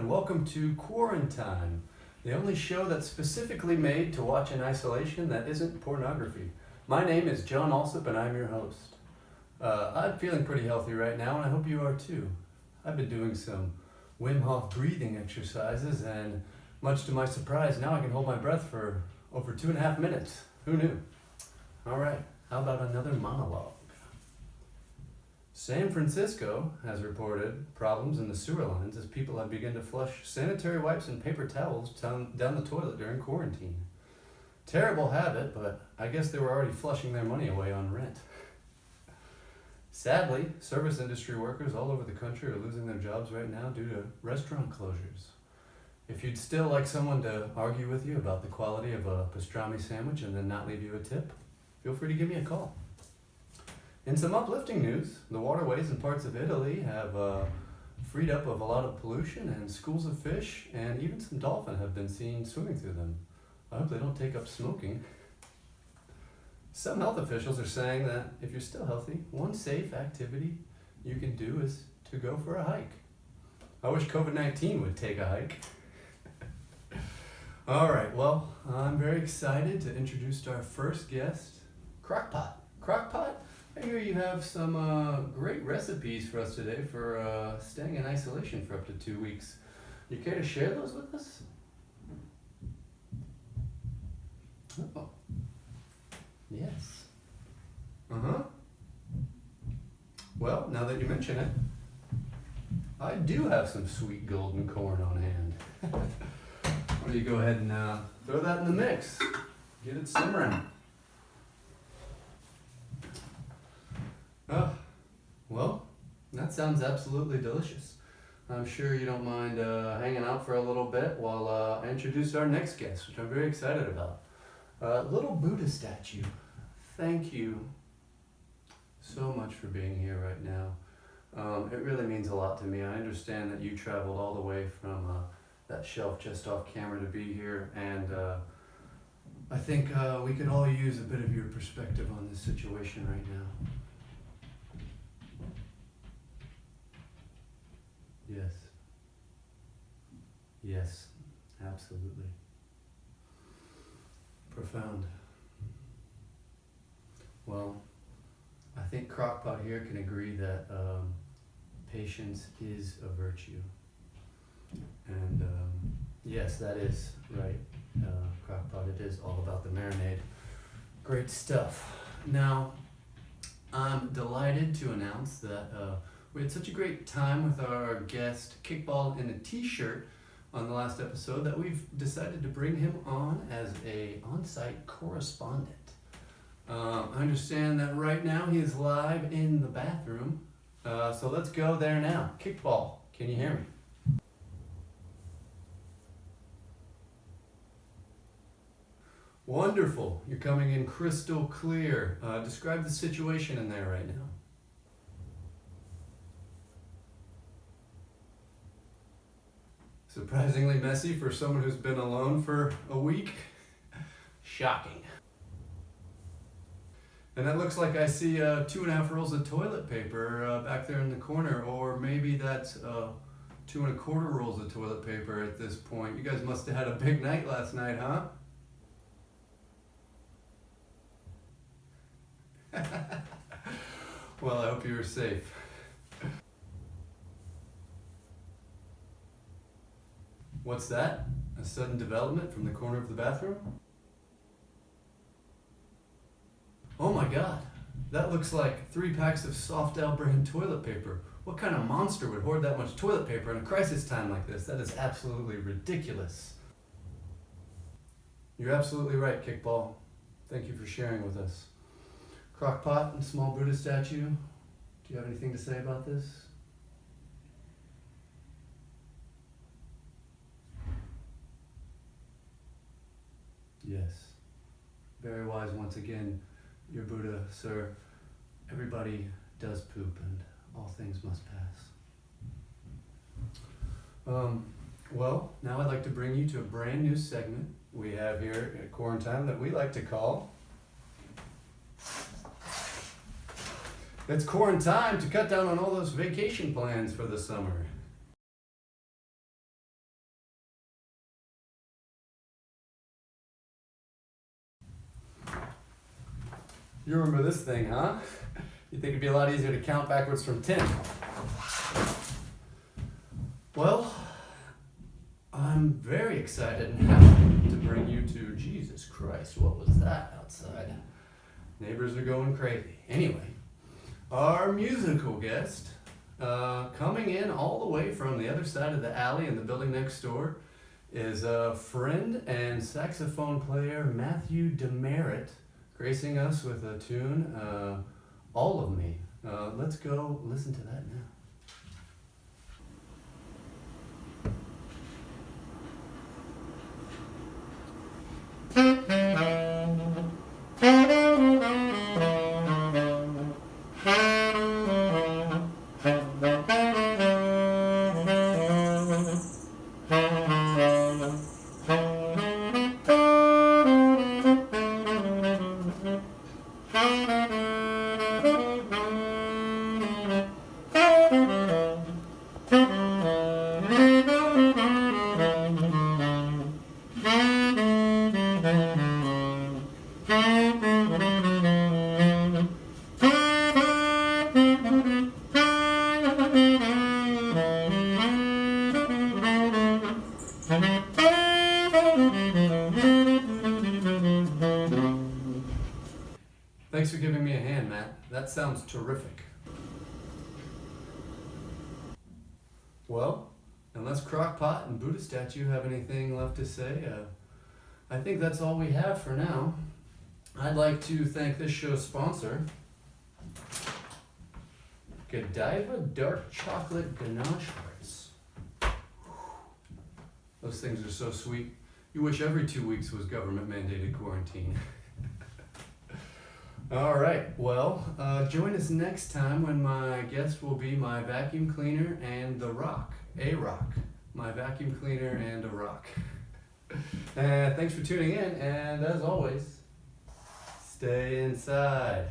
welcome to Quarantine, the only show that's specifically made to watch in isolation that isn't pornography. My name is John Alsop and I'm your host. I'm feeling pretty healthy right now and I hope you are too. I've been doing some Wim Hof breathing exercises and much to my surprise, now I can hold my breath for over 2.5 minutes. Who knew? Alright, how about another monologue? San Francisco has reported problems in the sewer lines as people have begun to flush sanitary wipes and paper towels down the toilet during quarantine. Terrible habit, but I guess they were already flushing their money away on rent. Sadly, service industry workers all over the country are losing their jobs right now due to restaurant closures. If you'd still like someone to argue with you about the quality of a pastrami sandwich and then not leave you a tip, feel free to give me a call. In some uplifting news, the waterways in parts of Italy have freed up of a lot of pollution, and schools of fish and even some dolphin have been seen swimming through them. I hope they don't take up smoking. Some health officials are saying that if you're still healthy, one safe activity you can do is to go for a hike. I wish COVID-19 would take a hike. All right, well, I'm very excited to introduce our first guest, Crockpot. Crockpot? I hear you have some great recipes for us today for staying in isolation for up to 2 weeks. You care to share those with us? Oh, yes. Well, now that you mention it, I do have some sweet golden corn on hand. Why don't you go ahead and throw that in the mix, get it simmering. Oh, well, that sounds absolutely delicious. I'm sure you don't mind hanging out for a little bit while I introduce our next guest, which I'm very excited about. Little Buddha statue, thank you so much for being here right now. It really means a lot to me. I understand that you traveled all the way from that shelf just off camera to be here, and I think we could all use a bit of your perspective on this situation right now. Yes. Yes, absolutely. Profound. Well, I think Crockpot here can agree that patience is a virtue. And yes, that is right, Crockpot. It is all about the marinade. Great stuff. Now, I'm delighted to announce that we had such a great time with our guest, Kickball in a t-shirt, on the last episode that we've decided to bring him on as a on-site correspondent. I understand that right now he is live in the bathroom, so let's go there now. Kickball, can you hear me? Wonderful, you're coming in crystal clear. Describe the situation in there right now. Surprisingly messy for someone who's been alone for a week. Shocking. And it looks like I see 2.5 rolls of toilet paper back there in the corner, or maybe that's 2.25 rolls of toilet paper at this point. You guys must have had a big night last night, huh? Well, I hope you were safe. What's that? A sudden development from the corner of the bathroom? Oh my god, that looks like 3 packs of Softal brand toilet paper. What kind of monster would hoard that much toilet paper in a crisis time like this? That is absolutely ridiculous. You're absolutely right, Kickball. Thank you for sharing with us. Crockpot and small Buddha statue, do you have anything to say about this? Yes. Very wise once again, your Buddha, sir. Everybody does poop and all things must pass. Well, now I'd like to bring you to a brand new segment we have here at Quarantine that we like to call It's Quarantine to cut down on all those vacation plans for the summer. You remember this thing, huh? You think it'd be a lot easier to count backwards from 10. Well, I'm very excited and happy to bring you to Jesus Christ. What was that outside? Neighbors are going crazy. Anyway, our musical guest, coming in all the way from the other side of the alley in the building next door, is a friend and saxophone player Matthew Demerritt, gracing us with a tune, All of Me. Let's go listen to that now. Thanks for giving me a hand, Matt. That sounds terrific. Well, unless Crockpot and Buddha statue have anything left to say, I think that's all we have for now. I'd like to thank this show's sponsor, Godiva Dark Chocolate Ganache Hearts. Those things are so sweet. You wish every 2 weeks was government-mandated quarantine. All right, well, join us next time when my guest will be my vacuum cleaner and the rock, A-Rock. My vacuum cleaner and a rock. Thanks for tuning in, and as always, stay inside.